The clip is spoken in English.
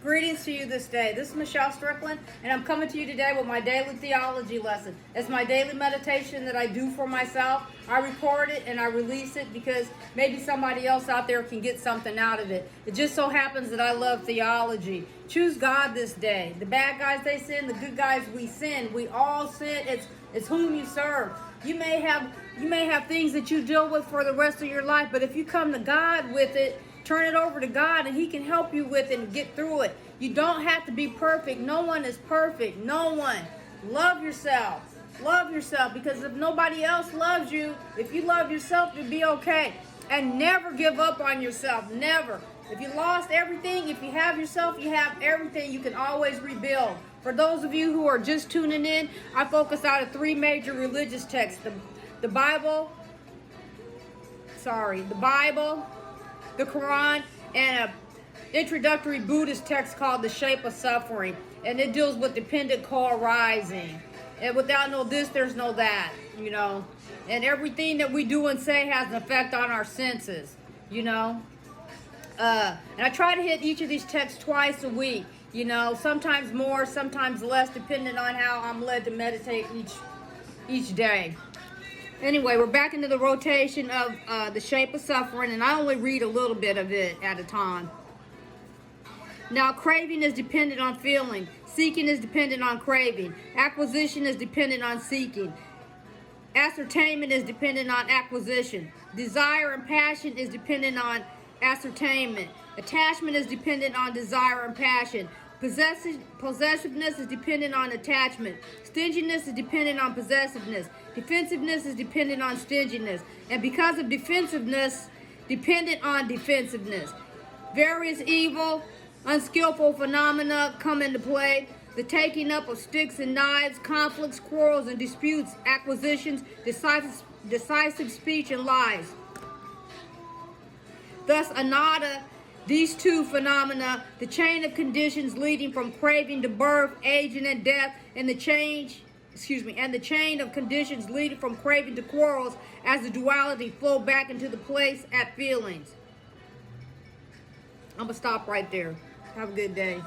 Greetings to you this day. This is Michelle Strickland, and I'm coming to you today with my daily theology lesson. It's my daily meditation that I do for myself. I record it and I release it because maybe somebody else out there can get something out of it. It just so happens that I love theology. Choose God this day. The bad guys, they sin. The good guys, we sin. We all sin. It's whom you serve. You may have things that you deal with for the rest of your life, but if you come to God with it, turn it over to God and He can help you with it and get through it. You don't have to be perfect. No one is perfect. No one. Love yourself. Love yourself, because if nobody else loves you, if you love yourself, you'll be okay. And never give up on yourself. Never. If you lost everything, if you have yourself, you have everything. You can always rebuild. For those of you who are just tuning in, I focus out of three major religious texts. The Bible, the Quran, and an introductory Buddhist text called The Shape of Suffering. And it deals with dependent co-arising. And without no this, there's no that, you know. And everything that we do and say has an effect on our senses, you know. And I try to hit each of these texts twice a week, you know. Sometimes more, sometimes less, depending on how I'm led to meditate each day. Anyway, we're back into the rotation of The Shape of Suffering, and I only read a little bit of it at a time. Now, craving is dependent on feeling. Seeking is dependent on craving. Acquisition is dependent on seeking. Ascertainment is dependent on acquisition. Desire and passion is dependent on ascertainment. Attachment is dependent on desire and passion. Possessiveness is dependent on attachment. Stinginess is dependent on possessiveness. Defensiveness is dependent on stinginess. And because of defensiveness, dependent on defensiveness. Various evil, unskillful phenomena come into play. The taking up of sticks and knives, conflicts, quarrels, and disputes, acquisitions, decisive speech, and lies. Thus, anada, these two phenomena, the chain of conditions leading from craving to birth, aging, and death, and the chain of conditions leading from craving to quarrels, as the duality flow back into the place at feelings. I'm gonna stop right there. Have a good day.